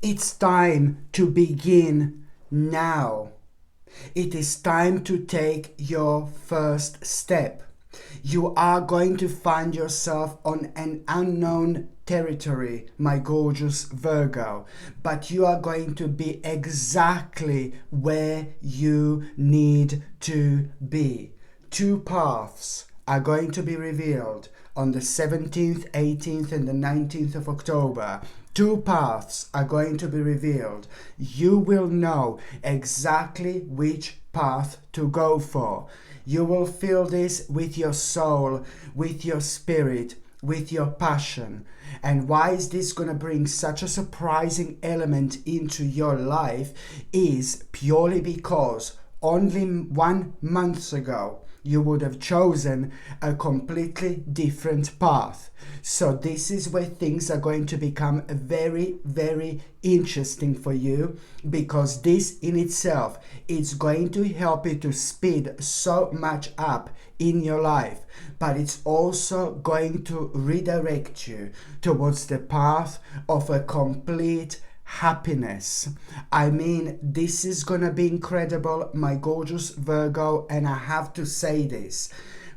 It's time to begin now. It is time to take your first step. You are going to find yourself on an unknown territory, my gorgeous Virgo, but you are going to be exactly where you need to be. Two paths are going to be revealed on the 17th, 18th, and the 19th of October. Two paths are going to be revealed. You will know exactly which path to go for. You will feel this with your soul, with your spirit, with your passion. And why is this going to bring such a surprising element into your life is purely because only 1 month ago you would have chosen a completely different path. So this is where things are going to become very, very interesting for you, because this in itself is going to help you to speed so much up in your life, but it's also going to redirect you towards the path of a complete happiness. I mean, this is gonna be incredible, my gorgeous Virgo, and I have to say this.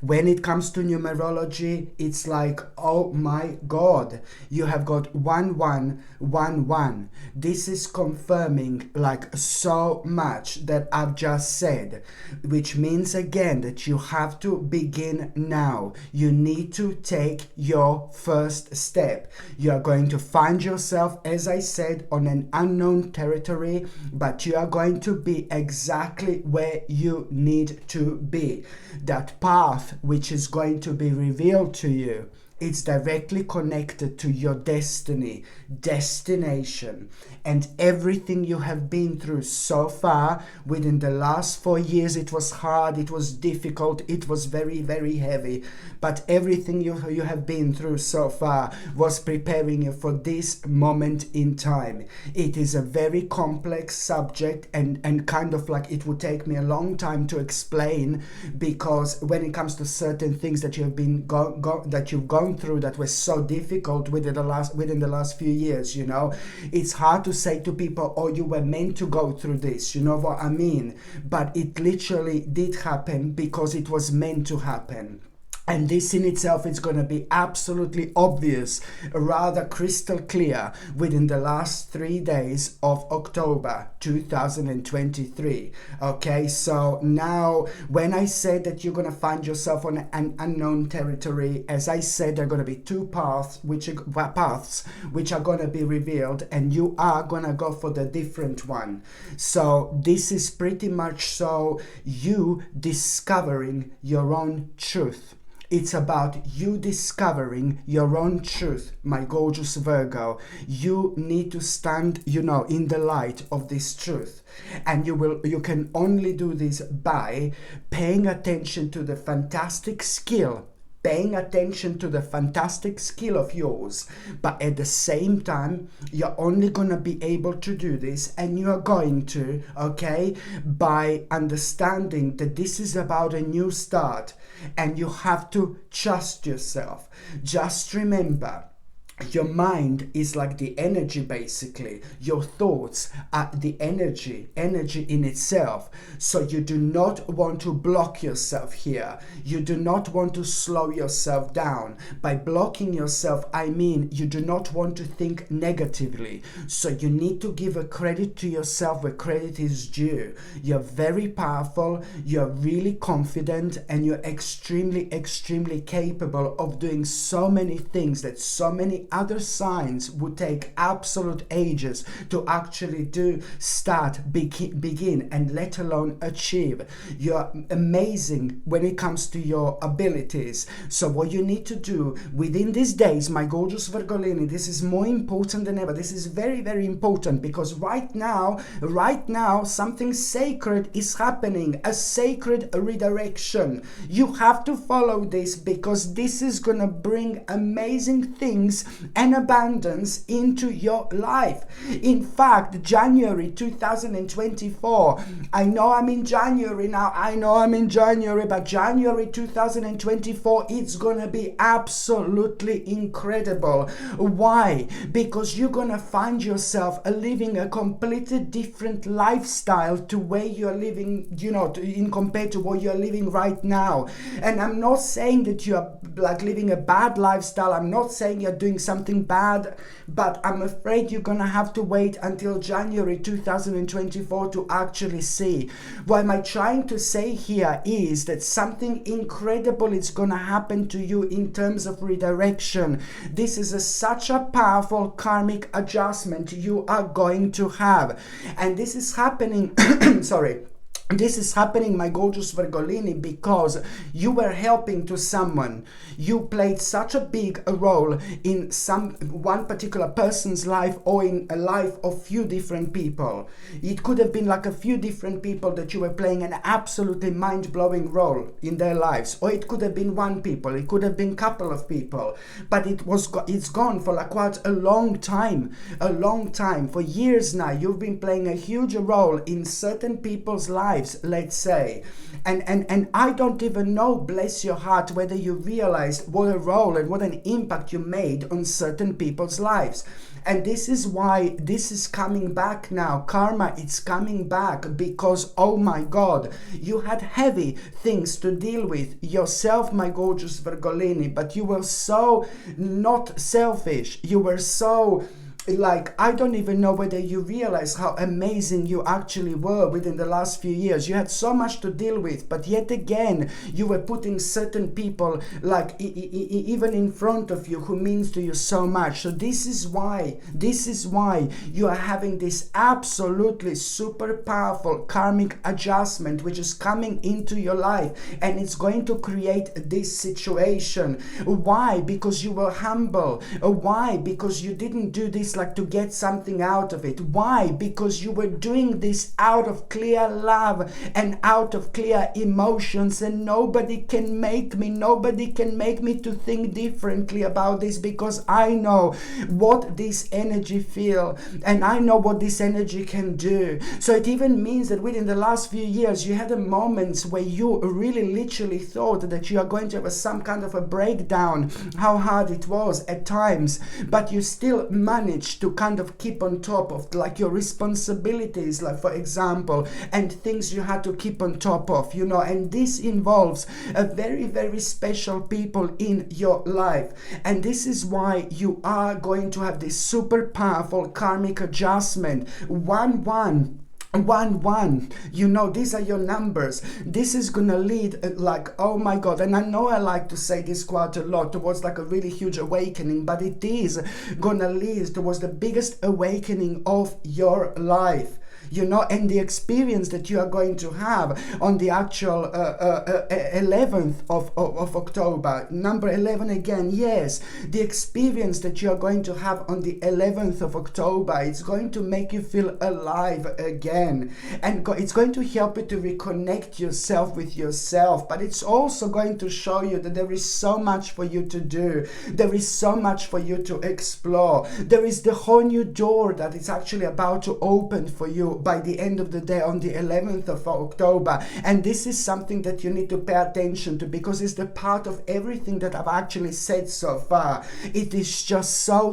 When it comes to numerology, it's like, oh my God, you have got 1111. This is confirming like so much that I've just said, which means again that you have to begin now. You need to take your first step. You are going to find yourself, as I said, on an unknown territory, but you are going to be exactly where you need to be. That path which is going to be revealed to you, it's directly connected to your destiny, destination, and everything you have been through so far. Within the last 4 years, it was hard, it was difficult, it was very, very heavy, but everything you have been through so far was preparing you for this moment in time. It is a very complex subject, and kind of like it would take me a long time to explain, because when it comes to certain things that you have been that you've gone through that was so difficult within the last few years, you know, it's hard to say to people, oh, you were meant to go through this, you know what I mean? But it literally did happen because it was meant to happen. And this in itself is going to be absolutely obvious, rather crystal clear, within the last 3 days of October 2023. Okay, so now when I said that you're going to find yourself on an unknown territory, as I said, there are going to be two paths which are going to be revealed, and you are going to go for the different one. So this is pretty much so you discovering your own truth. It's about you discovering your own truth, my gorgeous Virgo. You need to stand, you know, in the light of this truth. And you can only do this by paying attention to the fantastic skill of yours, but at the same time you're only gonna be able to do this, and you are going to, okay, by understanding that this is about a new start, and you have to trust yourself. Just remember, your mind is like the energy, basically. Your thoughts are the energy in itself. So you do not want to block yourself here. You do not want to slow yourself down. By blocking yourself, I mean you do not want to think negatively. So you need to give a credit to yourself where credit is due. You're very powerful, you're really confident, and you're extremely, extremely capable of doing so many things that so many other signs would take absolute ages to actually begin, and let alone achieve. You're amazing when it comes to your abilities. So what you need to do within these days, my gorgeous Virgolini, this is more important than ever. This is very, very important, because right now, something sacred is happening, a sacred redirection. You have to follow this, because this is gonna bring amazing things and abundance into your life. In fact, January 2024, I know I'm in January now, but January 2024, it's gonna be absolutely incredible. Why? Because you're gonna find yourself living a completely different lifestyle to where you're living, in compared to what you're living right now. And I'm not saying that you're like living a bad lifestyle. I'm not saying you're doing something bad, but I'm afraid you're gonna have to wait until January 2024 to actually see. What am I trying to say here is that something incredible is gonna happen to you in terms of redirection. This is such a powerful karmic adjustment you are going to have. And this is happening, This is happening, my gorgeous Virgolini, because you were helping to someone. You played such a big role in one particular person's life, or in a life of few different people. It could have been like a few different people that you were playing an absolutely mind-blowing role in their lives. Or it could have been one people, it could have been a couple of people. But it's gone for like quite a long time. For years now, you've been playing a huge role in certain people's lives, let's say, and I don't even know, bless your heart, whether you realized what a role and what an impact you made on certain people's lives. And this is why this is coming back now. Karma, it's coming back because, oh my God, you had heavy things to deal with yourself, my gorgeous Virgolini, but you were so not selfish. You were so, like, I don't even know whether you realize how amazing you actually were within the last few years. You had so much to deal with, but yet again, you were putting certain people, like, even in front of you, who means to you so much. So this is why you are having this absolutely super powerful karmic adjustment, which is coming into your life, and it's going to create this situation. Why? Because you were humble. Why? Because you didn't do this like to get something out of it. Why? Because you were doing this out of clear love and out of clear emotions, and nobody can make me to think differently about this, because I know what this energy feel, and I know what this energy can do. So it even means that within the last few years, you had a moments where you really literally thought that you are going to have some kind of a breakdown, how hard it was at times, but you still managed to kind of keep on top of like your responsibilities, like for example, and things you had to keep on top of, and this involves a very, very special people in your life. And this is why you are going to have this super powerful karmic adjustment. 1-1, these are your numbers. This is gonna lead like, oh my God, and I know I like to say this quite a lot, towards like a really huge awakening, but it is gonna lead towards the biggest awakening of your life. And the experience that you are going to have on the actual 11th of October, number 11 again, yes, the experience that you are going to have on the 11th of October, it's going to make you feel alive again, and it's going to help you to reconnect yourself with yourself, but it's also going to show you that there is so much for you to do, there is so much for you to explore, there is the whole new door that is actually about to open for you by the end of the day on the 11th of October. And this is something that you need to pay attention to, because it's the part of everything that I've actually said so far. It is just so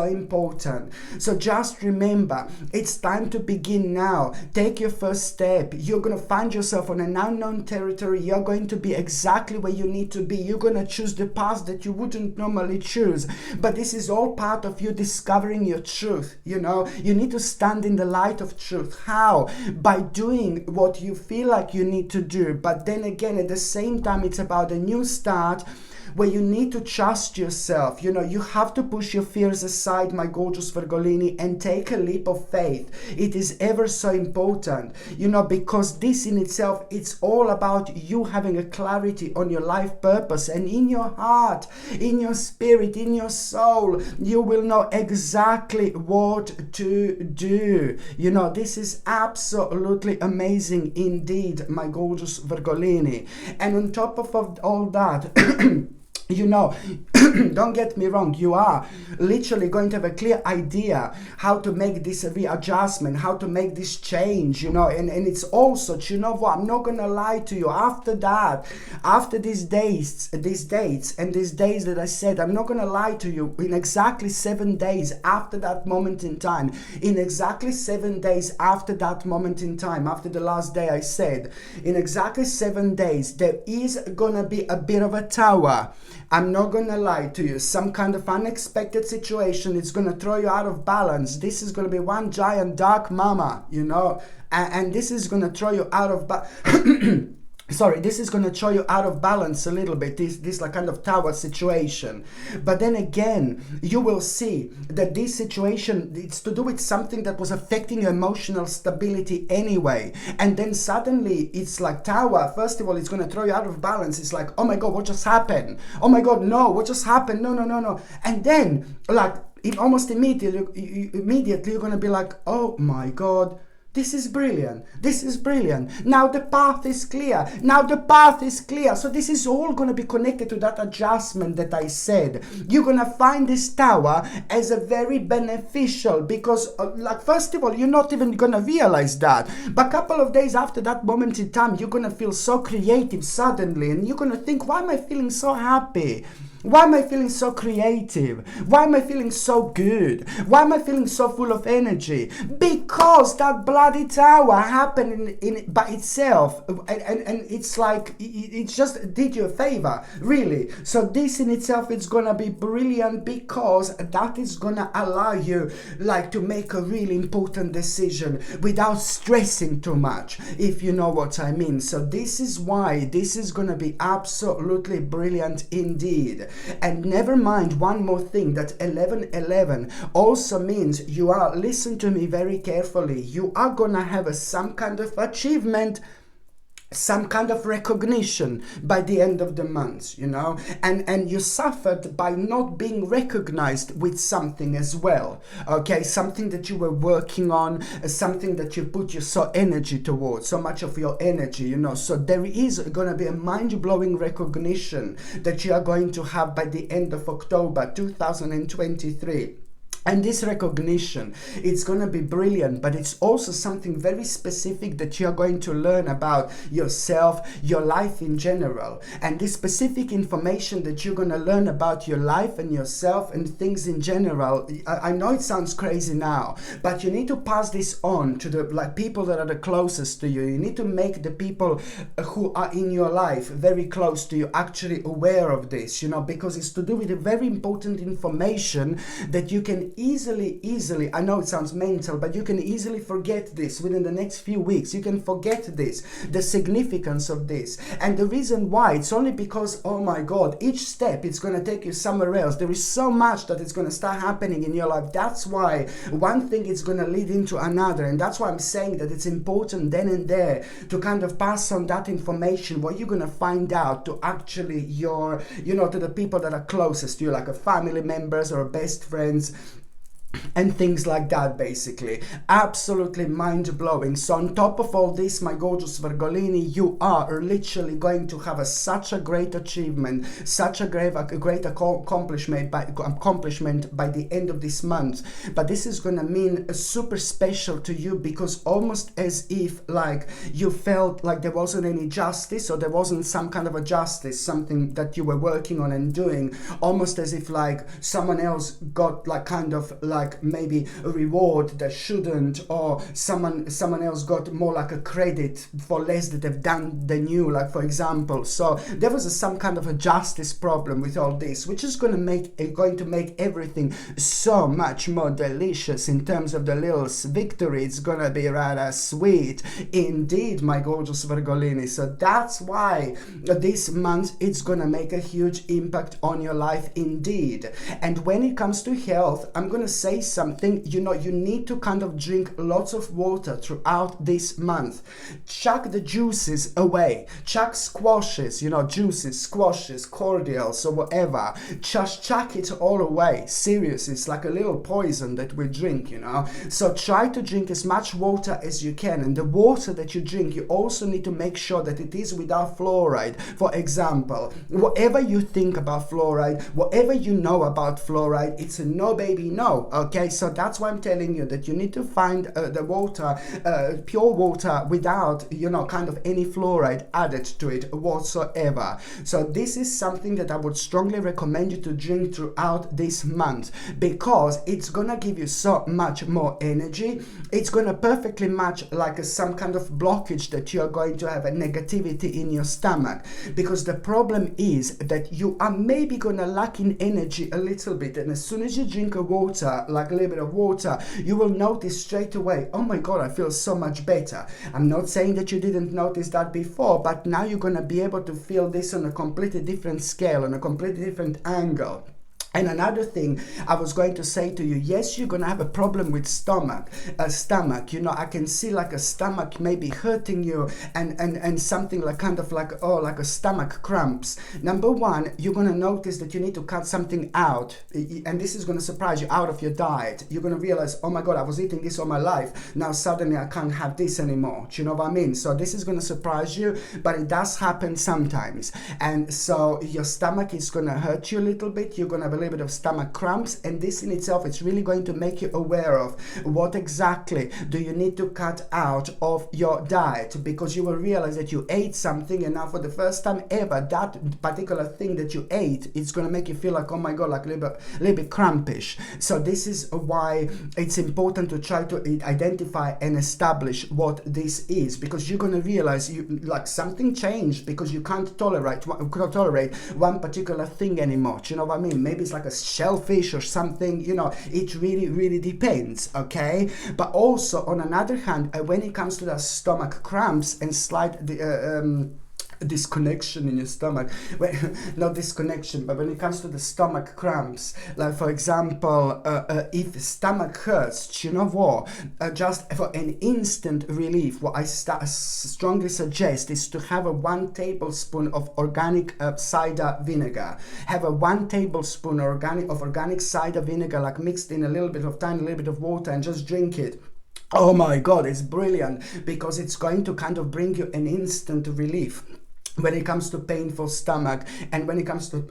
important. So just remember, it's time to begin now. Take your first step. You're going to find yourself on an unknown territory. You're going to be exactly where you need to be. You're going to choose the path that you wouldn't normally choose. But this is all part of you discovering your truth. You need to stand in the light of truth. How? By doing what you feel like you need to do. But then again, at the same time, it's about a new start, where you need to trust yourself. You have to push your fears aside, my gorgeous Virgolini, and take a leap of faith. It is ever so important, because this in itself, it's all about you having a clarity on your life purpose, and in your heart, in your spirit, in your soul, you will know exactly what to do. This is absolutely amazing indeed, my gorgeous Virgolini. And on top of all that, You know, don't get me wrong, you are literally going to have a clear idea how to make this readjustment, how to make this change, you know, and it's also, you know what, I'm not gonna lie to you, after that, after these dates and these days that I said, I'm not gonna lie to you, in exactly 7 days after that moment in time, in exactly 7 days after that moment in time, after the last day I said, in exactly 7 days, there is gonna be a bit of a tower. I'm not gonna lie to you, some kind of unexpected situation, it's gonna throw you out of balance. This is gonna be one giant dark mama, you know, and this is gonna throw you out of sorry, this is gonna throw you out of balance a little bit, this like kind of tower situation. But then again, you will see that this situation, it's to do with something that was affecting your emotional stability anyway. And then suddenly it's like tower, first of all, it's gonna throw you out of balance. It's like, oh my God, what just happened? Oh my God, no, what just happened? No. And then like almost immediately you're gonna be like, oh my God, this is brilliant. This is brilliant. Now the path is clear. Now the path is clear. So this is all going to be connected to that adjustment that I said. You're going to find this tower as a very beneficial because, like, first of all, you're not even going to realize that. But a couple of days after that moment in time, you're going to feel so creative suddenly. And you're going to think, why am I feeling so happy? Why am I feeling so creative? Why am I feeling so good? Why am I feeling so full of energy? Because that bloody tower happened in by itself, and it's like it just did you a favor, really. So this in itself is gonna be brilliant because that is gonna allow you like to make a really important decision without stressing too much, if you know what I mean. So this is why this is gonna be absolutely brilliant indeed. And never mind one more thing, that 1111 also means you are, listen to me very carefully, you are gonna have some kind of achievement, some kind of recognition by the end of the month, you know, and you suffered by not being recognized with something as well, okay, something that you were working on, something that you put your so energy towards, so much of your energy, you know. So there is going to be a mind-blowing recognition that you are going to have by the end of October 2023. And this recognition, it's going to be brilliant, but it's also something very specific that you're going to learn about yourself, your life in general. And this specific information that you're going to learn about your life and yourself and things in general, I know it sounds crazy now, but you need to pass this on to the people that are the closest to you. You need to make the people who are in your life very close to you actually aware of this, you know, because it's to do with a very important information that you can easily, I know it sounds mental, but you can easily forget this within the next few weeks. You can forget this, the significance of this. And the reason why, it's only because, oh my God, each step it's going to take you somewhere else. There is so much that is going to start happening in your life. That's why one thing is going to lead into another. And that's why I'm saying that it's important then and there to kind of pass on that information, what you're going to find out to actually your, you know, to the people that are closest to you, like a family members or best friends, and things like that, basically. Absolutely mind-blowing. So on top of all this, my gorgeous Virgolini, you are literally going to have such a great achievement, such a great accomplishment by the end of this month. But this is gonna mean super special to you, because almost as if like you felt like there wasn't any justice, or there wasn't some kind of a justice, something that you were working on and doing, almost as if like someone else got like kind of like maybe a reward that shouldn't, or someone else got more like a credit for less that they've done than you, like for example. So there was some kind of a justice problem with all this, which is going to make everything so much more delicious in terms of the little victory. It's gonna be rather sweet indeed, my gorgeous Virgolini. So that's why this month it's gonna make a huge impact on your life indeed. And when it comes to health, I'm gonna say say something, you know, you need to kind of drink lots of water throughout this month. Chuck the juices away. Chuck squashes, you know, juices, squashes, cordials or whatever. Just chuck it all away. Seriously, it's like a little poison that we drink, you know. So try to drink as much water as you can. And the water that you drink, you also need to make sure that it is without fluoride. For example, whatever you think about fluoride, whatever you know about fluoride, it's a no, baby, no. Okay, so that's why I'm telling you that you need to find the water, pure water, without, you know, kind of any fluoride added to it whatsoever. So this is something that I would strongly recommend you to drink throughout this month, because it's gonna give you so much more energy. It's gonna perfectly match like some kind of blockage that you're going to have, a negativity in your stomach, because the problem is that you are maybe gonna lack in energy a little bit, and as soon as you drink a water, like a little bit of water, you will notice straight away, oh my god, I feel so much better. I'm not saying that you didn't notice that before, but now you're gonna be able to feel this on a completely different scale, on a completely different angle. And another thing I was going to say to you, yes, you're going to have a problem with stomach, you know, I can see like a stomach maybe hurting you, and something like kind of like, oh, like a stomach cramps. Number one, you're going to notice that you need to cut something out, and this is going to surprise you, out of your diet. You're going to realize, oh my god, I was eating this all my life, now suddenly I can't have this anymore. Do you know what I mean? So this is going to surprise you, but it does happen sometimes. And so your stomach is going to hurt you a little bit, you're going to have a little bit of stomach cramps, and this in itself is really going to make you aware of what exactly do you need to cut out of your diet, because you will realize that you ate something, and now for the first time ever, that particular thing that you ate, it's going to make you feel like, oh my god, like a little bit crampish. So this is why it's important to try to identify and establish what this is, because you're going to realize you like something changed, because you can't tolerate one particular thing anymore. Do you know what I mean? Maybe it's like a shellfish or something, you know, it really depends. Okay, but also on another hand, when it comes to the stomach cramps and slight disconnection in your stomach, not disconnection, but when it comes to the stomach cramps, like for example, if stomach hurts, you know what, just for an instant relief, what I strongly suggest is to have a 1 tablespoon of organic cider vinegar. Have a 1 tablespoon organic cider vinegar, like mixed in a little bit of tiny little bit of water, and just drink it. Oh my god, it's brilliant, because it's going to kind of bring you an instant relief when it comes to painful stomach, and when it comes to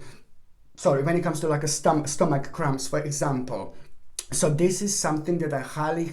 like a stomach cramps, for example. So this is something that I highly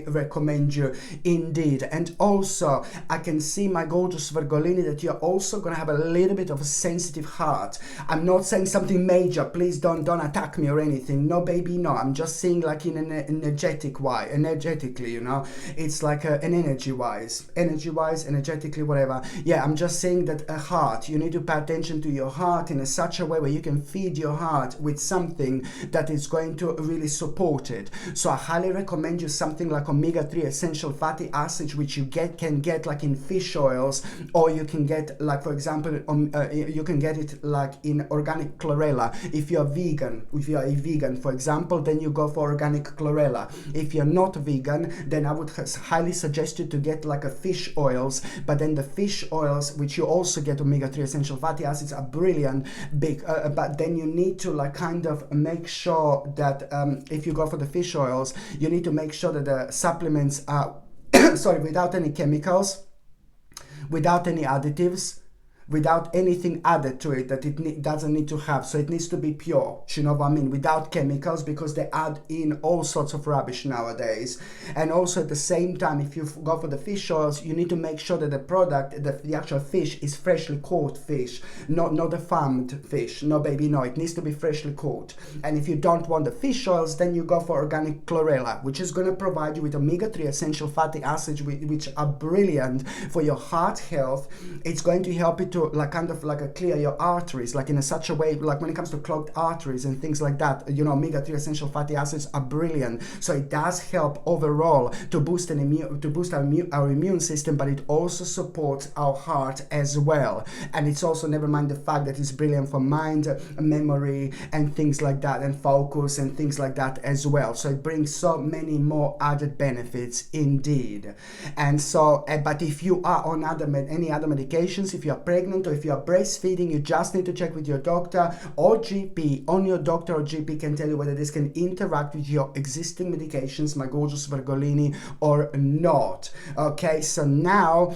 recommend you indeed. And also, I can see, my gorgeous Virgolini, that you're also going to have a little bit of a sensitive heart. I'm not saying something major, please don't attack me or anything. No baby, no. I'm just saying like in an energetically, you know. It's like an energy-wise, energetically, whatever. Yeah, I'm just saying that a heart, you need to pay attention to your heart in such a way where you can feed your heart with something that is going to really support it. So I highly recommend you something like omega-3 essential fatty acids, which you can get like in fish oils, or you can get like, for example, you can get it like in organic chlorella. If you're vegan, if you are a vegan, for example, then you go for organic chlorella. If you're not vegan, then I would highly suggest you to get like a fish oils, but then the fish oils, which you also get omega-3 essential fatty acids, are brilliant, but then you need to like kind of make sure that if you go for the fish oils, you need to make sure that the supplements are without any chemicals, without any additives, without anything added to it that it doesn't need to have. So it needs to be pure, you know what I mean, without chemicals, because they add in all sorts of rubbish nowadays. And also at the same time, if you go for the fish oils, you need to make sure that the product, the actual fish, is freshly caught fish, not a farmed fish. No baby, no, it needs to be freshly caught. And if you don't want the fish oils, then you go for organic chlorella, which is going to provide you with omega-3 essential fatty acids, which are brilliant for your heart health. It's going to help you to to like kind of like clear your arteries, like in a such a way, like when it comes to clogged arteries and things like that. You know, omega-3 essential fatty acids are brilliant. So it does help overall to boost our immune system, but it also supports our heart as well. And it's also, never mind the fact that it's brilliant for mind, memory, and things like that, and focus and things like that as well. So it brings so many more added benefits indeed. And so, but if you are on any other medications, if you are pregnant or if you are breastfeeding, you just need to check with your doctor or GP. On your doctor or GP can tell you whether this can interact with your existing medications, my gorgeous Virgolini, or not. Okay, so now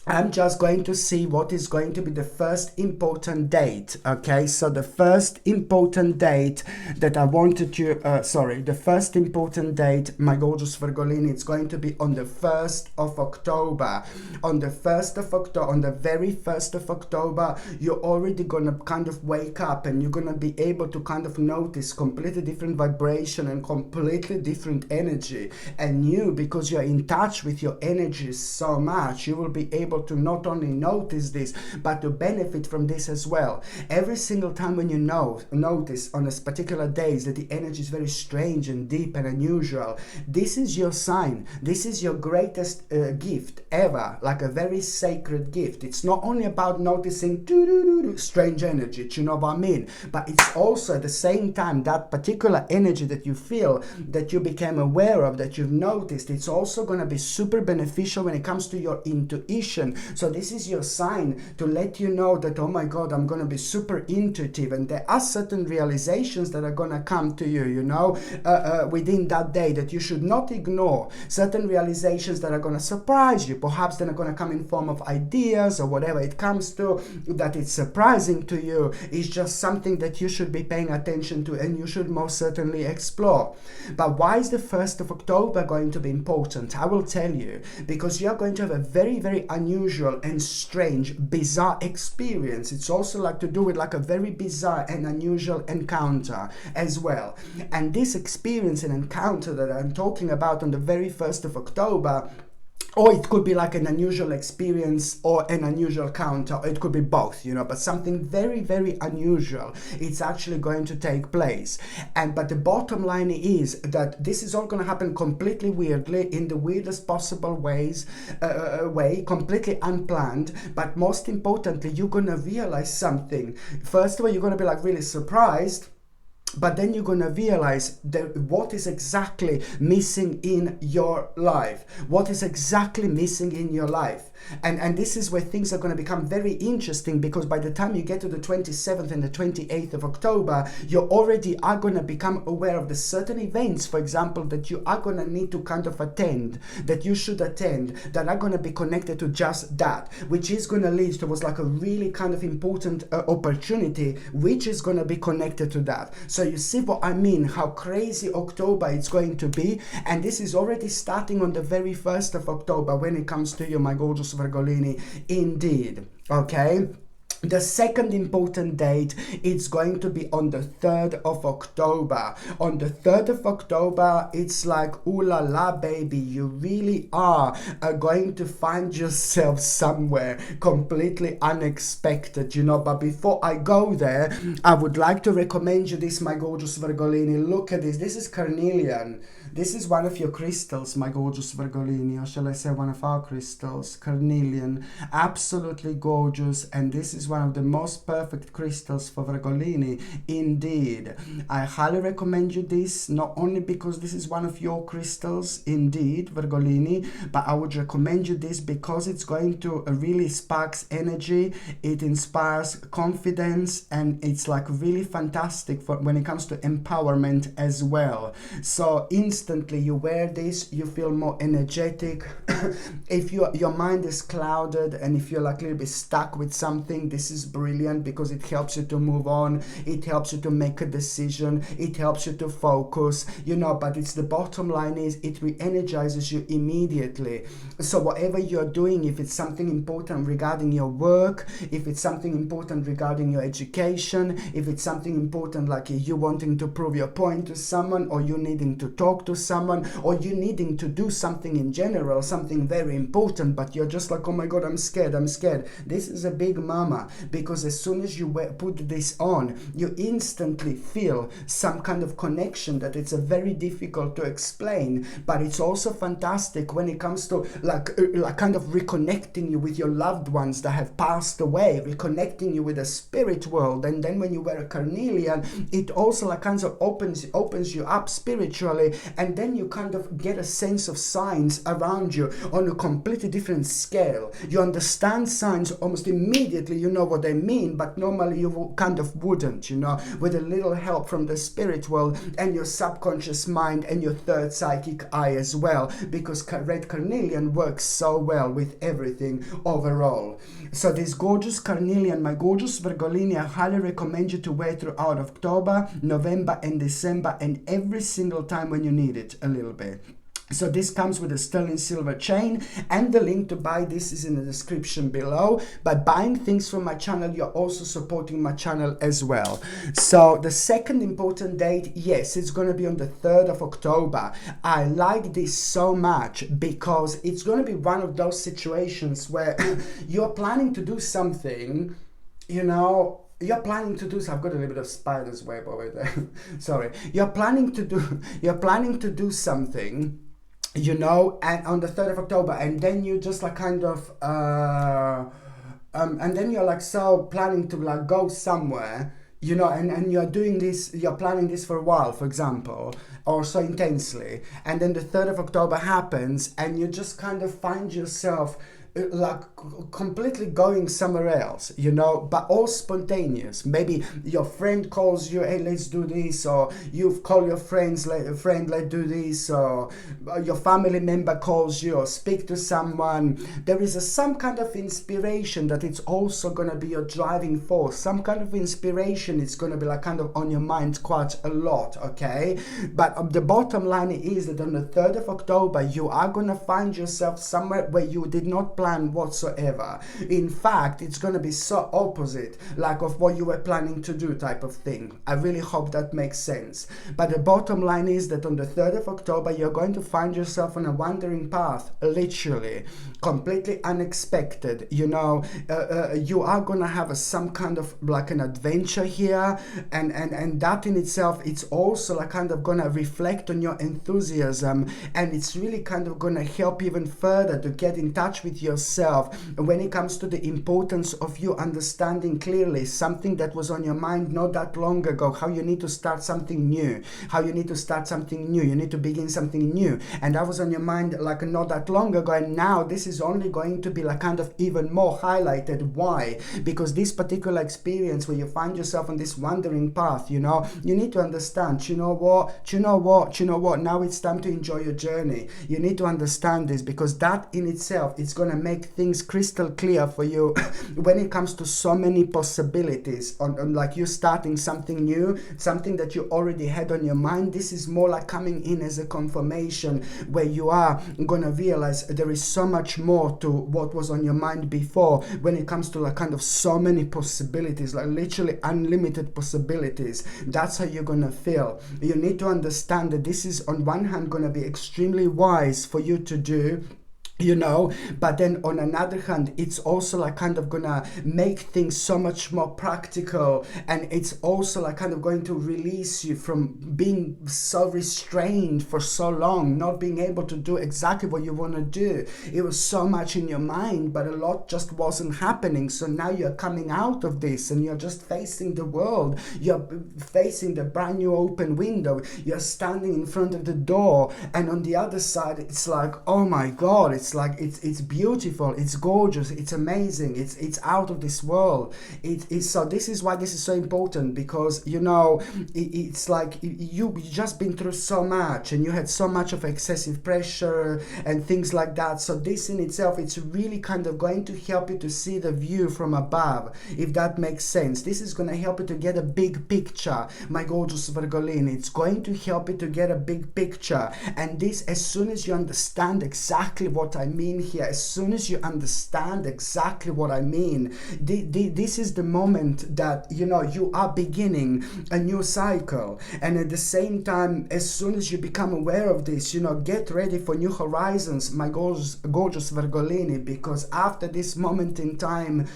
I'm just going to see what is going to be the first important date. Okay, so the first important date that I wanted you, the first important date, my gorgeous Virgolini, it's going to be on the 1st of October. On the 1st of October, on the very 1st of October, you're already gonna kind of wake up and you're gonna be able to kind of notice completely different vibration and completely different energy. And you, because you're in touch with your energies so much, you will be able to not only notice this, but to benefit from this as well. Every single time when you notice on a particular days that the energy is very strange and deep and unusual, this is your sign. This is your greatest gift ever, like a very sacred gift. It's not only about noticing strange energy, do you know what I mean? But it's also at the same time that particular energy that you feel, that you became aware of, that you've noticed, it's also going to be super beneficial when it comes to your intuition. So this is your sign to let you know that, oh my God, I'm going to be super intuitive, and there are certain realizations that are going to come to you, you know, within that day, that you should not ignore. Certain realizations that are going to surprise you. Perhaps they're going to come in form of ideas or whatever it comes to, that it's surprising to you. It's just something that you should be paying attention to and you should most certainly explore. But why is the 1st of October going to be important? I will tell you, because you're going to have a very, very unusual and strange, bizarre experience. It's also like to do with like a very bizarre and unusual encounter as well. And this experience and encounter that I'm talking about on the very 1st of October, or it could be like an unusual experience or an unusual encounter, or it could be both, you know, but something very, very unusual, it's actually going to take place. But the bottom line is that this is all going to happen completely weirdly, in the weirdest possible way, completely unplanned. But most importantly, you're going to realize something. First of all, you're going to be like really surprised. But then you're going to realize that what is exactly missing in your life. What is exactly missing in your life. And this is where things are going to become very interesting, because by the time you get to the 27th and the 28th of October, you already are going to become aware of the certain events, for example, that you are going to need to kind of attend, that you should attend, that are going to be connected to just that, which is going to lead towards like a really kind of important opportunity, which is going to be connected to that. So you see what I mean, how crazy October it's going to be. And this is already starting on the very 1st of October when it comes to you, my gorgeous Virgolini, indeed. Okay. The second important date, it's going to be on the 3rd of October. On the 3rd of October, it's like, ooh la la, baby, you really are going to find yourself somewhere completely unexpected, you know. But before I go there, I would like to recommend you this, my gorgeous Virgolini. Look at this. This is carnelian. This is one of your crystals, my gorgeous Virgolini, or shall I say one of our crystals, carnelian. Absolutely gorgeous, and this is one of the most perfect crystals for Virgolini, indeed. I highly recommend you this, not only because this is one of your crystals, indeed, Virgolini, but I would recommend you this because it's going to really sparks energy, it inspires confidence, and it's like really fantastic for when it comes to empowerment as well. So instantly you wear this, you feel more energetic. If your mind is clouded and if you're like a little bit stuck with something, this this is brilliant because it helps you to move on, it helps you to make a decision, it helps you to focus, you know, but it's the bottom line is it re-energizes you immediately. So whatever you're doing, if it's something important regarding your work, if it's something important regarding your education, if it's something important like you wanting to prove your point to someone, or you needing to talk to someone, or you needing to do something in general, something very important, but you're just like, oh my god, I'm scared. This is a big mama, because as soon as you put this on, you instantly feel some kind of connection that it's a very difficult to explain, but it's also fantastic when it comes to like kind of reconnecting you with your loved ones that have passed away, reconnecting you with the spirit world. And then when you wear a carnelian, it also like kind of opens you up spiritually, and then you kind of get a sense of signs around you on a completely different scale. You understand signs almost immediately, you know what they mean, but normally you kind of wouldn't, you know, with a little help from the spirit world and your subconscious mind and your third psychic eye as well, because red carnelian works so well with everything overall. So this gorgeous carnelian, my gorgeous Virgolini, I highly recommend you to wear throughout October, November and December, and every single time when you need it a little bit. So this comes with a sterling silver chain, and the link to buy this is in the description below. By buying things from my channel, you're also supporting my channel as well. So the second important date, yes, it's going to be on the 3rd of October. I like this so much because it's going to be one of those situations where you're planning to do something, you know, you're planning to do so. I've got a little bit of spider's web over there. Sorry. You're planning to do something, you know, and on the 3rd of October, and then you just like kind of and then you're like so planning to like go somewhere, you know, and you're doing this, you're planning this for a while, for example, or so intensely, and then the 3rd of October happens and you just kind of find yourself like completely going somewhere else, you know, but all spontaneous. Maybe your friend calls you, hey, let's do this, or you've called your friend, let's do this, or your family member calls you, or speak to someone. There is some kind of inspiration that it's also going to be your driving force, some kind of inspiration. It's going to be like kind of on your mind quite a lot, okay? But the bottom line is that on the 3rd of October, you are going to find yourself somewhere where you did not plan whatsoever. In fact, it's going to be so opposite like of what you were planning to do type of thing. I really hope that makes sense. But the bottom line is that on the 3rd of October, you're going to find yourself on a wandering path, literally, completely unexpected, you know. You are going to have some kind of like an adventure here, and that in itself, it's also like kind of going to reflect on your enthusiasm, and it's really kind of going to help even further to get in touch with yourself when it comes to the importance of you understanding clearly something that was on your mind not that long ago, how you need to start something new, you need to begin something new, and that was on your mind like not that long ago, and now this is only going to be like kind of even more highlighted. Why? Because this particular experience where you find yourself on this wandering path, you know, you need to understand, you know what, now it's time to enjoy your journey. You need to understand this, because that in itself, it's going to make things crystal clear for you when it comes to so many possibilities on like you starting something new, something that you already had on your mind. This is more like coming in as a confirmation where you are going to realize there is so much more to what was on your mind before when it comes to like kind of so many possibilities, like literally unlimited possibilities. That's how you're going to feel. You need to understand that this is on one hand going to be extremely wise for you to do, you know, but then on another hand, it's also like kind of gonna make things so much more practical, and it's also like kind of going to release you from being so restrained for so long, not being able to do exactly what you want to do. It was so much in your mind, but a lot just wasn't happening. So now you're coming out of this and you're just facing the world, you're facing the brand new open window, you're standing in front of the door, and on the other side it's like, oh my god, it's it's like it's beautiful, it's gorgeous, it's amazing, it's out of this world. It's so this is why this is so important, because you know it's like you just been through so much and you had so much of excessive pressure and things like that. So this in itself, it's really kind of going to help you to see the view from above, if that makes sense. This is going to help you to get a big picture, my gorgeous Virgolini. It's going to help you to get a big picture. And this, as soon as you understand exactly what I mean here, as soon as you understand exactly what I mean, this is the moment that, you know, you are beginning a new cycle. And at the same time, as soon as you become aware of this, you know, get ready for new horizons, my gorgeous Virgolini, because after this moment in time,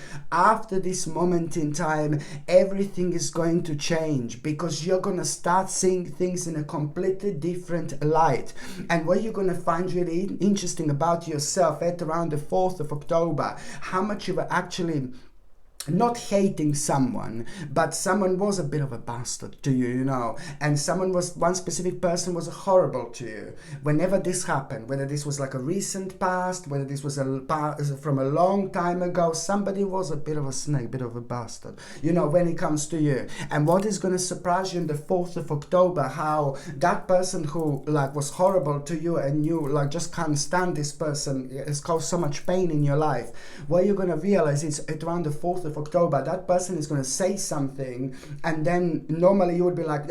everything is going to change, because you're going to start seeing things in a completely different light. And what you're going to find really interesting about yourself at around the 4th of October, how much you were actually not hating someone, but someone was a bit of a bastard to you, you know, and one specific person was horrible to you. Whenever this happened, whether this was like a recent past, whether this was from a long time ago, somebody was a bit of a snake, bit of a bastard, you know, when it comes to you. And what is going to surprise you on the 4th of October, how that person who like was horrible to you and you like just can't stand this person, it's caused so much pain in your life. What you're going to realize is at around the 4th of October, that person is going to say something, and then normally you would be like,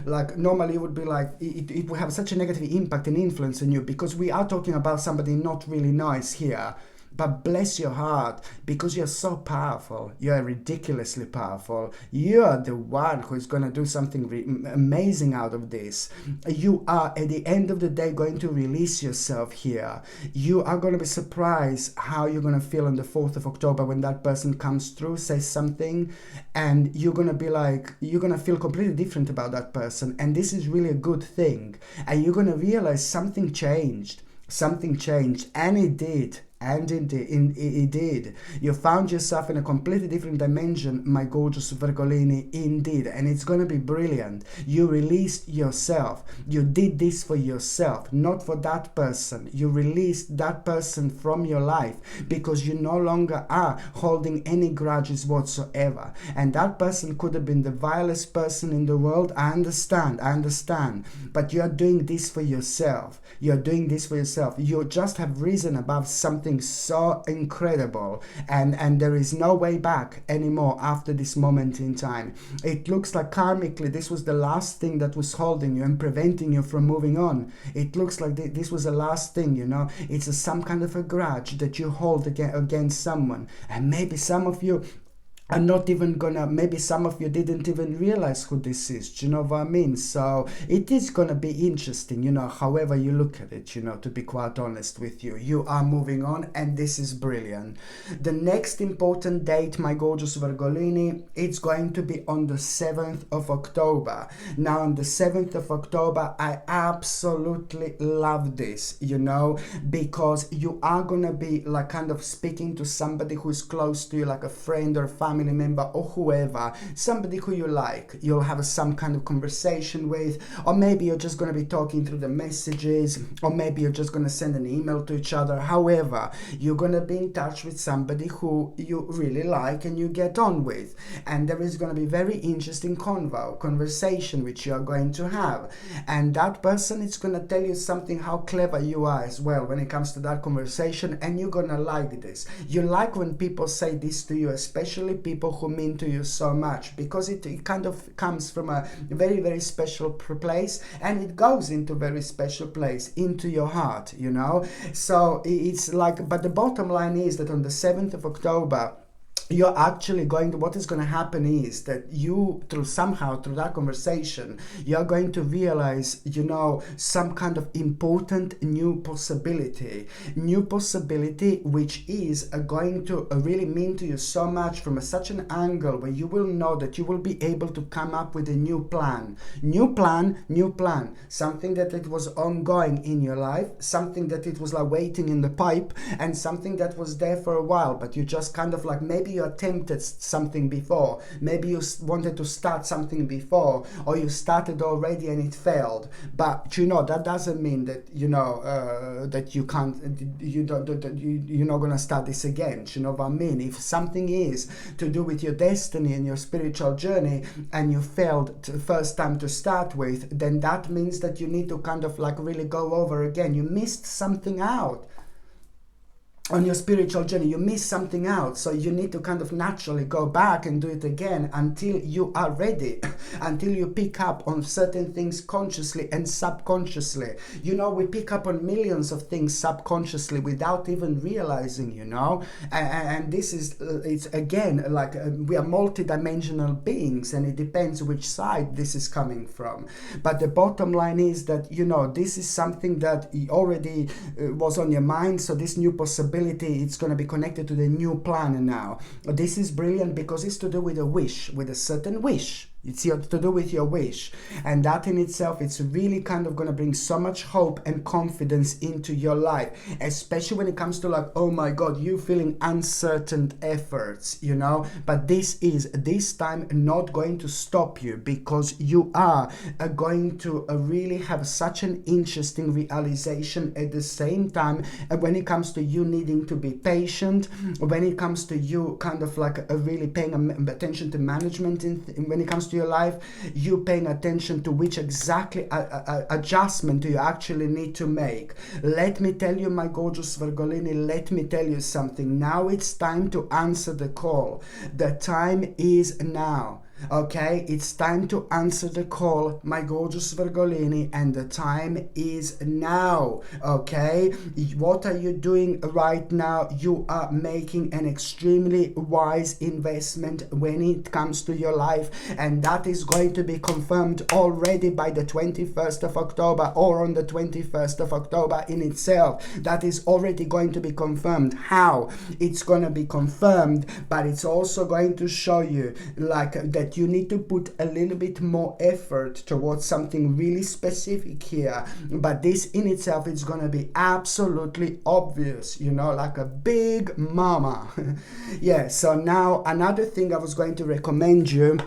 like normally it would be like, it would have such a negative impact and influence on you, because we are talking about somebody not really nice here. But bless your heart, because you're so powerful. You're ridiculously powerful. You are the one who is going to do something amazing out of this. You are, at the end of the day, going to release yourself here. You are going to be surprised how you're going to feel on the 4th of October when that person comes through, says something, and you're going to be like, you're going to feel completely different about that person. And this is really a good thing. And you're going to realize something changed. And it did. And it did. You found yourself in a completely different dimension, my gorgeous Virgolini, indeed. And it's going to be brilliant. You released yourself. You did this for yourself, not for that person. You released that person from your life, because you no longer are holding any grudges whatsoever. And that person could have been the vilest person in the world. I understand. But you are doing this for yourself. You just have risen above something so incredible, and there is no way back anymore after this moment in time. It looks like karmically this was the last thing that was holding you and preventing you from moving on. It looks like this was the last thing, you know. It's some kind of a grudge that you hold against someone, and maybe some of you I'm not even gonna, maybe some of you didn't even realize who this is, do you know what I mean? So it is gonna be interesting, you know, however you look at it, you know, to be quite honest with you. You are moving on, and this is brilliant. The next important date, my gorgeous Virgolini, it's going to be on the 7th of October. Now on the 7th of October, I absolutely love this, you know, because you are gonna be like kind of speaking to somebody who is close to you, like a friend or family member or whoever, somebody who you like, you'll have some kind of conversation with, or maybe you're just going to be talking through the messages, or maybe you're just going to send an email to each other. However, you're going to be in touch with somebody who you really like and you get on with, and there is going to be very interesting conversation which you are going to have, and that person is going to tell you something how clever you are as well when it comes to that conversation, and you're going to like this. You like when people say this to you, especially people who mean to you so much, because it kind of comes from a very, very special place, and it goes into a very special place into your heart, you know. So it's like, but the bottom line is that on the 7th of October, you're actually going to, what is going to happen is that you, through that conversation, you're going to realize, you know, some kind of important new possibility which is going to really mean to you so much from such an angle where you will know that you will be able to come up with a new plan, something that it was ongoing in your life, something that it was like waiting in the pipe, and something that was there for a while, but you just kind of like, maybe you attempted something before. Maybe you wanted to start something before, or you started already and it failed. But you know, that doesn't mean that, you know, that you can't, you're not gonna start this again. You know what I mean? If something is to do with your destiny and your spiritual journey, and you failed the first time to start with, then that means that you need to kind of like really go over again. You missed something out on your spiritual journey. You miss something out, so you need to kind of naturally go back and do it again until you are ready, until you pick up on certain things consciously and subconsciously. You know, we pick up on millions of things subconsciously without even realizing, you know, and this is it's again like we are multi-dimensional beings, and it depends which side this is coming from. But the bottom line is that, you know, this is something that already was on your mind, so this new possibility, it's going to be connected to the new plan now. This is brilliant because it's to do with a wish, with a certain wish. It's to do with your wish, and that in itself, it's really kind of going to bring so much hope and confidence into your life, especially when it comes to like, oh my God, you feeling uncertain efforts, you know. But this is this time not going to stop you, because you are going to really have such an interesting realization at the same time when it comes to you needing to be patient, when it comes to you kind of like really paying attention to management when it comes to your life, you paying attention to which exactly adjustment do you actually need to make. Let me tell you, my gorgeous Virgolini, let me tell you something. Now it's time to answer the call. The time is now. Okay, it's time to answer the call, my gorgeous Virgolini, and the time is now. Okay, what are you doing right now? You are making an extremely wise investment when it comes to your life, and that is going to be confirmed already by the 21st of October, or on the 21st of October in itself. That is already going to be confirmed. How? It's going to be confirmed, but it's also going to show you like that you need to put a little bit more effort towards something really specific here. But this in itself is going to be absolutely obvious, you know, like a big mama. Yeah, so now another thing I was going to recommend you.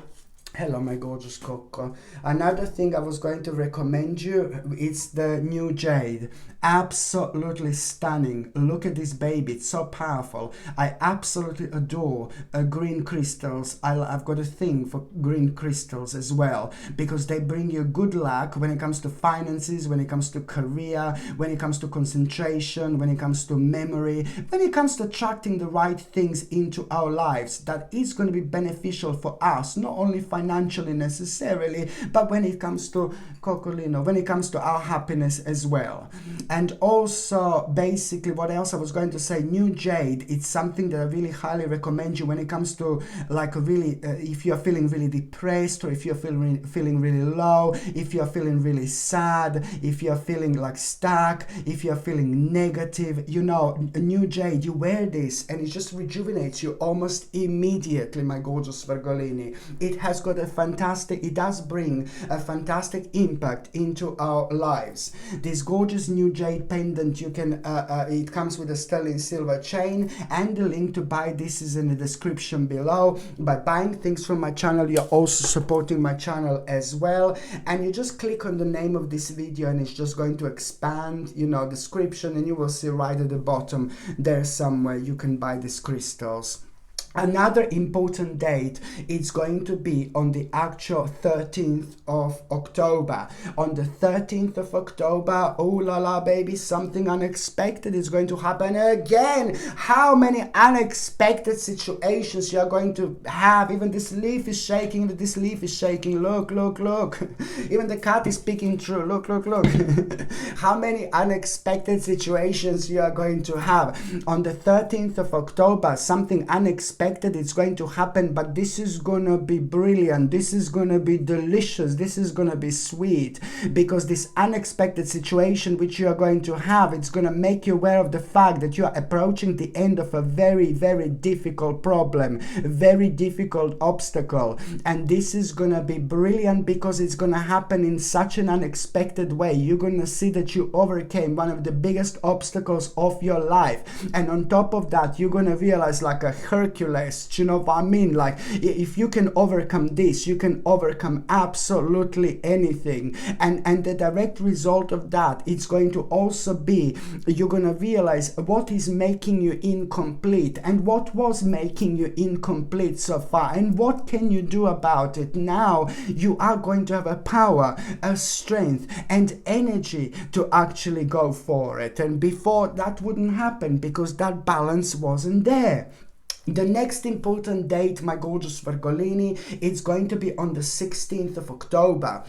Hello, my gorgeous Coco. Another thing I was going to recommend you, it's the new jade. Absolutely stunning. Look at this baby, it's so powerful. I absolutely adore green crystals. I've got a thing for green crystals as well, because they bring you good luck when it comes to finances, when it comes to career, when it comes to concentration, when it comes to memory, when it comes to attracting the right things into our lives that is going to be beneficial for us, not only financially necessarily, but when it comes to Cocolino, when it comes to our happiness as well. And also, basically, what else I was going to say, new jade, it's something that I really highly recommend you when it comes to like really, if you're feeling really depressed, or if you're feeling really low, if you're feeling really sad, if you're feeling like stuck, if you're feeling negative, you know, a new jade, you wear this and it just rejuvenates you almost immediately, my gorgeous Virgolini. It has got a fantastic, it does bring a fantastic impact into our lives. This gorgeous new jade pendant, you can it comes with a sterling silver chain, and the link to buy this is in the description below. By buying things from my channel, you're also supporting my channel as well, and you just click on the name of this video and it's just going to expand, you know, description, and you will see right at the bottom there's somewhere you can buy these crystals. Another important date, it's going to be on the actual 13th of October. On the 13th of October, oh la la baby, something unexpected is going to happen again. How many unexpected situations you are going to have? Even this leaf is shaking, this leaf is shaking. Look, look, look. Even the cat is peeking through. Look, look, look. How many unexpected situations you are going to have. On the 13th of October, something unexpected, it's going to happen, but this is gonna be brilliant, this is gonna be delicious, this is gonna be sweet, because this unexpected situation which you are going to have, it's gonna make you aware of the fact that you are approaching the end of a very, very difficult problem, very difficult obstacle, and this is gonna be brilliant because it's gonna happen in such an unexpected way. You're gonna see that you overcame one of the biggest obstacles of your life, and on top of that, you're gonna realize, like a Hercules blessed. You know what I mean? Like, if you can overcome this, you can overcome absolutely anything. And the direct result of that, it's going to also be, you're going to realize what is making you incomplete, and what was making you incomplete so far, and what can you do about it. Now you are going to have a power, a strength, and energy to actually go for it. And before, that wouldn't happen because that balance wasn't there. The next important date, my gorgeous Virgolini, it's going to be on the 16th of October.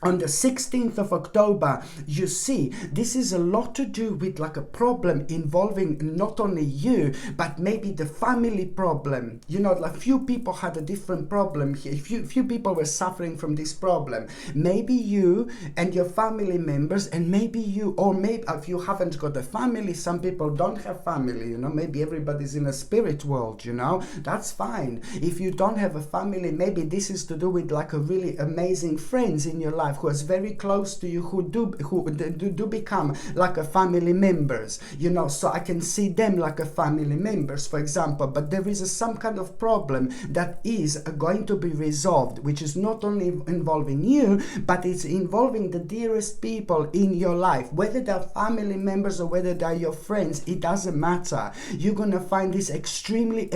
On the 16th of October, you see, this is a lot to do with like a problem involving not only you, but maybe the family problem. You know, like few people had a different problem here. Few people were suffering from this problem. Maybe you and your family members, and maybe you, or maybe if you haven't got a family, some people don't have family, you know, maybe everybody's in a spirit world, you know, that's fine. If you don't have a family, maybe this is to do with like a really amazing friends in your life who is very close to you, who do become like a family members, you know, so I can see them like a family members, for example. But there is some kind of problem that is going to be resolved, which is not only involving you, but it's involving the dearest people in your life, whether they're family members or whether they're your friends, it doesn't matter. You're gonna find this extremely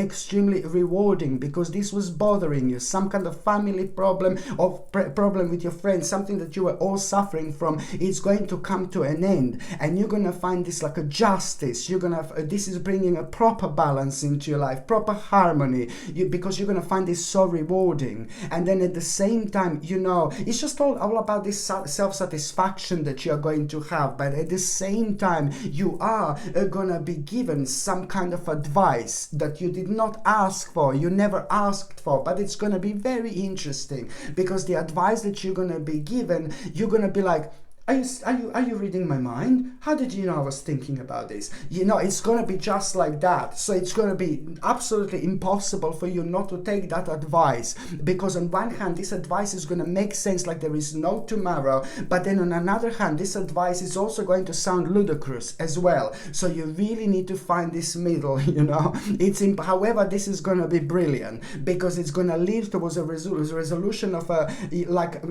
rewarding, because this was bothering you, some kind of family problem or problem with your friends, something that you were all suffering from. It's going to come to an end, and you're gonna find this like a justice. You're gonna this is bringing a proper balance into your life, proper harmony, because you're gonna find this so rewarding. And then at the same time, you know, it's just all about this self-satisfaction that you're going to have. But at the same time, you are gonna be given some kind of advice that you did not ask for, you never asked for, but it's gonna be very interesting, because the advice that you're gonna be given, you're gonna be like, are you reading my mind? How did you know I was thinking about this? You know, it's going to be just like that. So it's going to be absolutely impossible for you not to take that advice, because on one hand, this advice is going to make sense like there is no tomorrow, but then on another hand, this advice is also going to sound ludicrous as well. So you really need to find this middle, you know. However, this is going to be brilliant, because it's going to lead towards a resolution of a, like,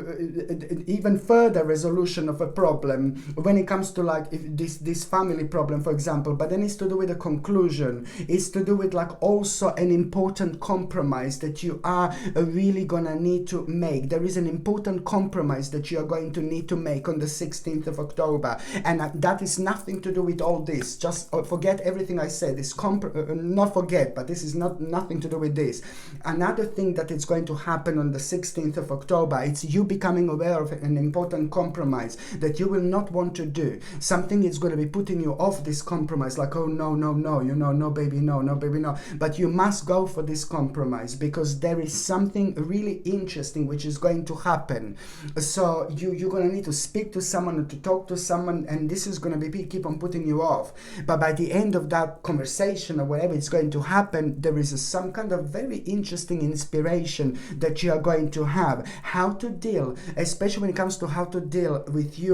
even further resolution of a problem when it comes to like this family problem, for example. But then it's to do with a conclusion, it's to do with like also an important compromise that you are really gonna need to make. There is an important compromise that you are going to need to make on the 16th of October, and that is nothing to do with all this. Just forget everything I said. This not forget, but this is nothing to do with this. Another thing that is going to happen on the 16th of October, it's you becoming aware of an important compromise that you will not want to do. Something is going to be putting you off this compromise, like, oh no, you know, no baby, no baby, no. But you must go for this compromise, because there is something really interesting which is going to happen. So you're going to need to speak to someone or to talk to someone, and this is going to be keep on putting you off. But by the end of that conversation or whatever is going to happen, there is some kind of very interesting inspiration that you are going to have. How to deal, especially when it comes to how to deal with you,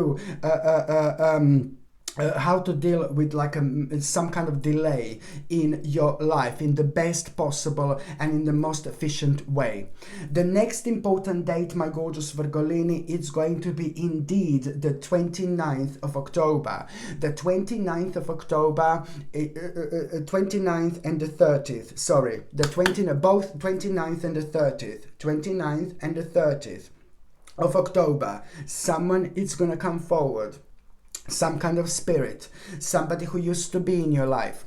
how to deal with like some kind of delay in your life in the best possible and in the most efficient way. The next important date, my gorgeous Virgolini, it's going to be indeed the 29th of October. The 29th of October, 29th and the 30th, sorry, both 29th and the 30th, 29th and the 30th of October, someone is gonna come forward, some kind of spirit, somebody who used to be in your life.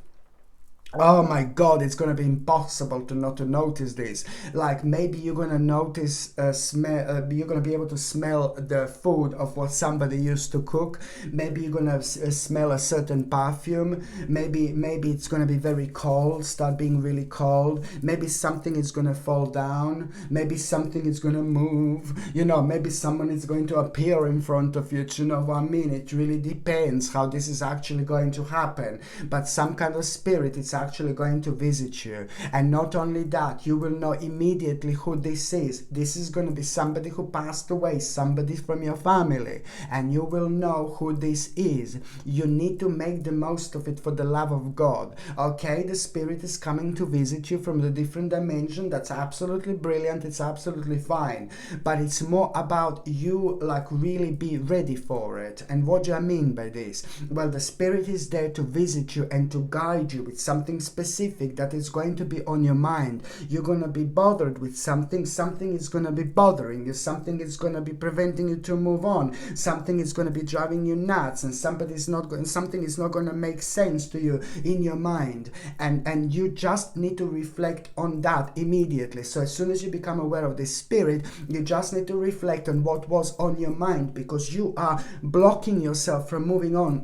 Oh my God, it's going to be impossible to not to notice this. Like maybe you're going to notice, you're going to be able to smell the food of what somebody used to cook. Maybe you're going to smell a certain perfume. Maybe it's going to be very cold, start being really cold. Maybe something is going to fall down. Maybe something is going to move. You know, maybe someone is going to appear in front of you. You know what I mean? It really depends how this is actually going to happen. But some kind of spirit, it's actually going to visit you. And not only that, you will know immediately who this is. This is going to be somebody who passed away, somebody from your family, and you will know who this is. You need to make the most of it for the love of God. Okay, the spirit is coming to visit you from the different dimension. That's absolutely brilliant. It's absolutely fine. But it's more about you like really be ready for it. And what do I mean by this? Well, the spirit is there to visit you and to guide you with something specific that is going to be on your mind. You're going to be bothered with something is going to be bothering you, something is going to be preventing you to move on, something is going to be driving you nuts, and something is not going to make sense to you in your mind, and you just need to reflect on that immediately. So as soon as you become aware of this spirit, you just need to reflect on what was on your mind, because you are blocking yourself from moving on.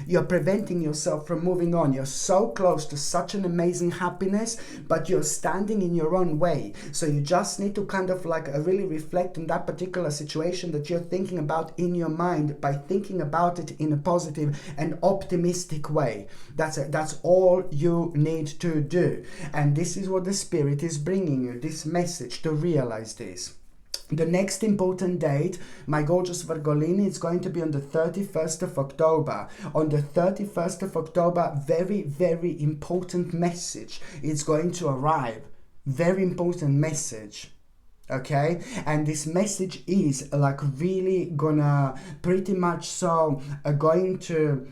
You're preventing yourself from moving on. You're so close to such an amazing happiness, but you're standing in your own way. So you just need to kind of like really reflect on that particular situation that you're thinking about in your mind by thinking about it in a positive and optimistic way. That's it. That's all you need to do. And this is what the spirit is bringing you, this message, to realize this. The next important date, my gorgeous Virgolini, is going to be on the 31st of October. On the 31st of October, very, very important message is going to arrive. Very important message. Okay, and this message is like really gonna pretty much so going to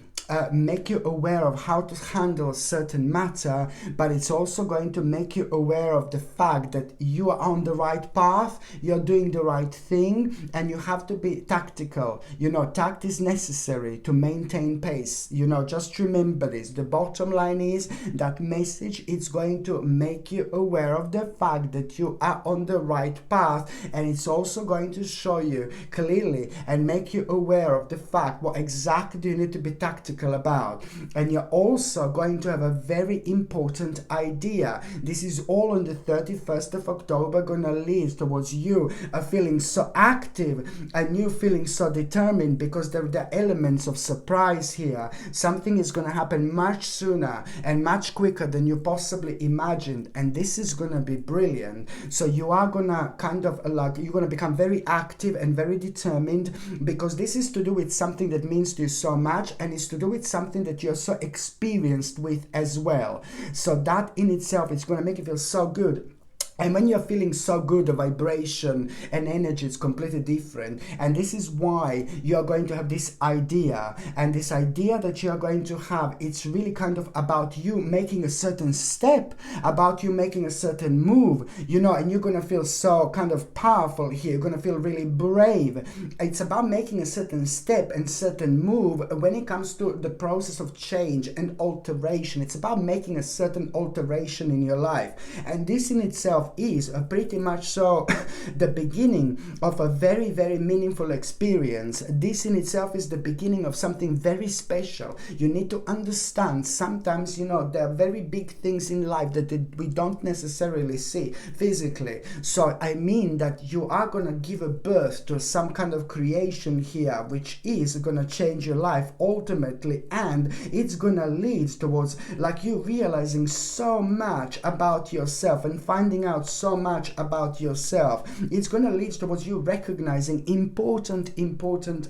make you aware of how to handle a certain matter, but it's also going to make you aware of the fact that you are on the right path, you're doing the right thing, and you have to be tactical. You know, tact is necessary to maintain pace. You know, just remember this. The bottom line is that message is going to make you aware of the fact that you are on the right path, and it's also going to show you clearly and make you aware of the fact what exactly do you need to be tactical about. And you're also going to have a very important idea. This is all on the 31st of October going to lead towards you feeling so active and you feeling so determined, because there are the elements of surprise here. Something is going to happen much sooner and much quicker than you possibly imagined, and this is going to be brilliant. So you are going to kind of like, you're going to become very active and very determined, because this is to do with something that means to you so much, and it's to do with something that you're so experienced with as well. So that in itself is going to make you feel so good. And when you're feeling so good, the vibration and energy is completely different. And this is why you're going to have this idea. And this idea that you're going to have, it's really kind of about you making a certain step, about you making a certain move, you know, and you're going to feel so kind of powerful here. You're going to feel really brave. It's about making a certain step and certain move when it comes to the process of change and alteration. It's about making a certain alteration in your life. And this in itself is pretty much so the beginning of a very, very meaningful experience. This in itself is the beginning of something very special. You need to understand, sometimes, you know, there are very big things in life that we don't necessarily see physically. So I mean that you are going to give a birth to some kind of creation here, which is going to change your life ultimately, and it's going to lead towards like you realizing so much about yourself and finding out so much about yourself. It's going to lead towards you recognizing important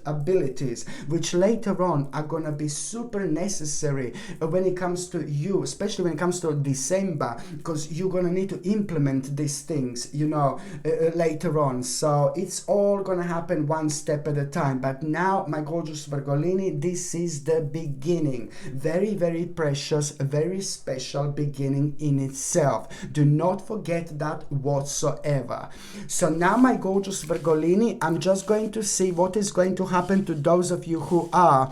abilities, which later on are going to be super necessary when it comes to you, especially when it comes to December, because you're going to need to implement these things, you know, later on. So it's all going to happen one step at a time. But now, my gorgeous Virgolini, this is the beginning. Very, very precious, very special beginning in itself. Do not forget that whatsoever. So now, my gorgeous Virgolini, I'm just going to see what is going to happen to those of you who are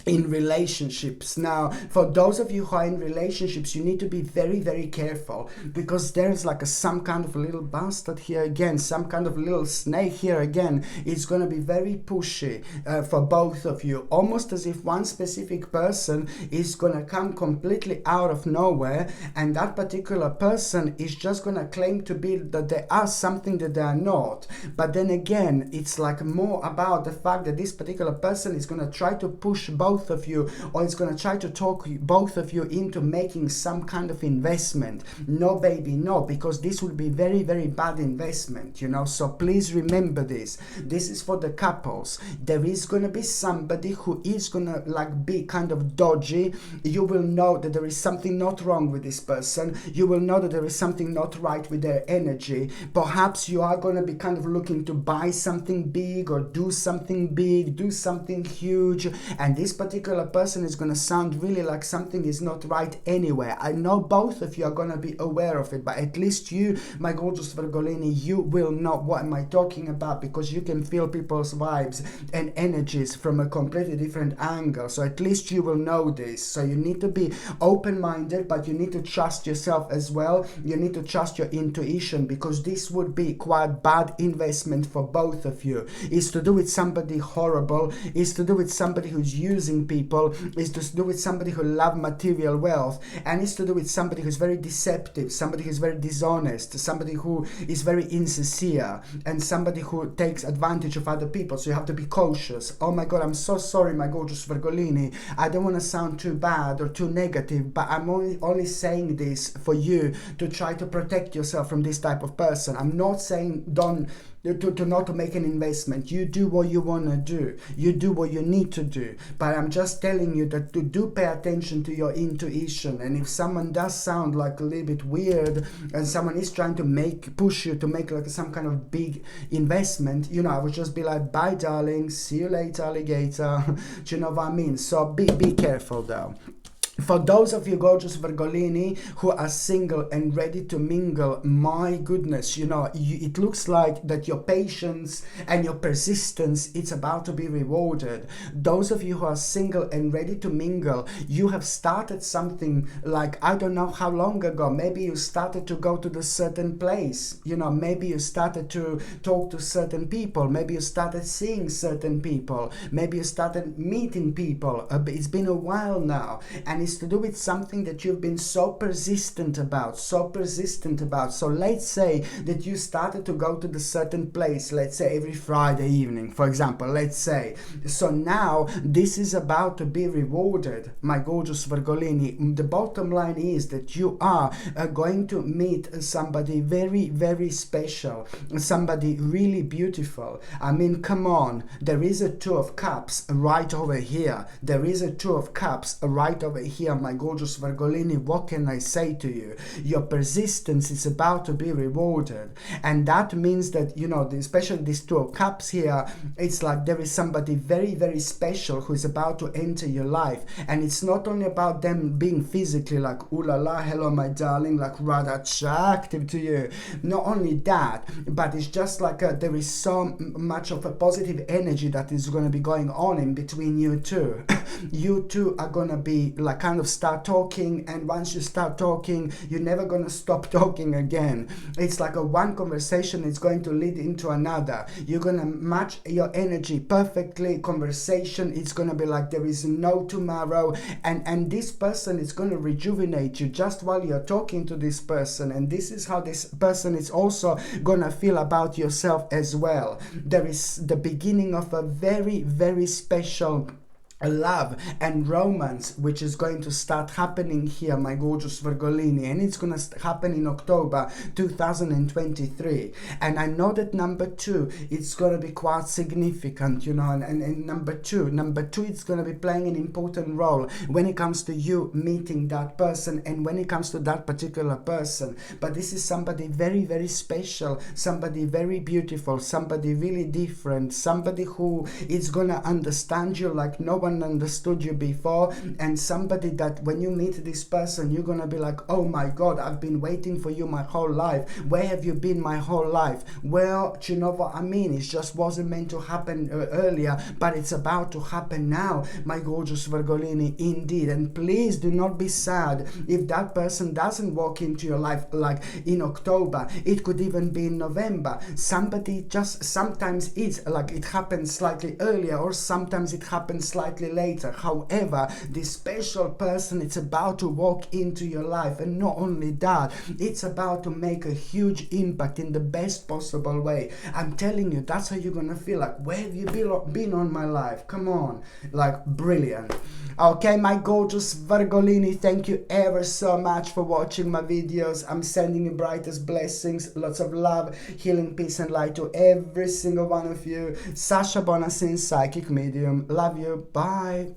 in relationships. Now, for those of you who are in relationships, you need to be very, very careful, because there's like some kind of a little bastard here again, some kind of little snake here again. It's going to be very pushy for both of you, almost as if one specific person is going to come completely out of nowhere, and that particular person is just going to claim to be that they are something that they are not. But then again, it's like more about the fact that this particular person is going to try to push both both of you, or it's going to try to talk both of you into making some kind of investment. No, baby, no, because this will be very, very bad investment, you know. So please remember this. This is for the couples. There is going to be somebody who is going to like be kind of dodgy. You will know that there is something not wrong with this person. You will know that there is something not right with their energy. Perhaps you are going to be kind of looking to buy something big or do something big, do something huge, and this particular person is going to sound really like something is not right anywhere. I know both of you are going to be aware of it, but at least you, my gorgeous Virgolini, you will know what am I talking about, because you can feel people's vibes and energies from a completely different angle. So at least you will know this. So you need to be open-minded, but you need to trust yourself as well. You need to trust your intuition, because this would be quite bad investment for both of you. It's to do with somebody horrible, it's to do with somebody who's using people, it's to do with somebody who loves material wealth, and it's to do with somebody who's very deceptive, somebody who's very dishonest, somebody who is very insincere, and somebody who takes advantage of other people. So you have to be cautious. Oh my God, I'm so sorry, my gorgeous Virgolini. I don't want to sound too bad or too negative, but I'm only saying this for you to try to protect yourself from this type of person. I'm not saying don't to not to make an investment. You do what you want to do, you do what you need to do, but I'm just telling you that to do pay attention to your intuition. And if someone does sound like a little bit weird and someone is trying to push you to make like some kind of big investment, you know, I would just be like, bye darling, see you later alligator. Do you know what I mean? So be careful though. For those of you gorgeous Virgolini who are single and ready to mingle, my goodness, you know, it looks like that your patience and your persistence, it's about to be rewarded. Those of you who are single and ready to mingle, you have started something like, I don't know how long ago. Maybe you started to go to the certain place, you know, maybe you started to talk to certain people, maybe you started seeing certain people, maybe you started meeting people. It's been a while now, and it's to do with something that you've been so persistent about. So let's say that you started to go to the certain place, let's say every Friday evening, for example, let's say. So now this is about to be rewarded, my gorgeous Virgolini. The bottom line is that you are going to meet somebody very, very special, somebody really beautiful. I mean, come on, there is a Two of Cups right over here. There is a Two of Cups right over here, my gorgeous Virgolini. What can I say to you? Your persistence is about to be rewarded, and that means that, you know, especially these Two of Cups here, it's like there is somebody very, very special who is about to enter your life. And it's not only about them being physically like, ooh la la, hello my darling, like rather attractive to you. Not only that, but it's just like there is so much of a positive energy that is going to be going on in between you two. You two are going to be like kind of start talking, and once you start talking, you're never going to stop talking again. It's like a one conversation is going to lead into another. You're going to match your energy perfectly. Conversation, it's going to be like there is no tomorrow, and this person is going to rejuvenate you just while you're talking to this person. And this is how this person is also going to feel about yourself as well. There is the beginning of a very, very special love and romance which is going to start happening here, my gorgeous Virgolini, and it's going to happen in October 2023. And I know that number 2, it's going to be quite significant, you know, and number two, it's going to be playing an important role when it comes to you meeting that person and when it comes to that particular person. But this is somebody very, very special, somebody very beautiful, somebody really different, somebody who is going to understand you like no one understood you before, and somebody that when you meet this person, you're gonna be like, oh my God, I've been waiting for you my whole life. Where have you been my whole life? Well, do you know what I mean? It just wasn't meant to happen earlier, but it's about to happen now, my gorgeous Virgolini, indeed. And please do not be sad if that person doesn't walk into your life like in October. It could even be in November. Somebody just sometimes it's like it happens slightly earlier, or sometimes it happens slightly slightly later. However, this special person, it's about to walk into your life, and not only that, it's about to make a huge impact in the best possible way. I'm telling you, that's how you're gonna feel. Like, where have you been on my life? Come on, like, brilliant. Okay, my gorgeous Virgolini, thank you ever so much for watching my videos. I'm sending you brightest blessings, lots of love, healing, peace and light to every single one of you. Sasha Bonasin, psychic medium. Love you. Bye.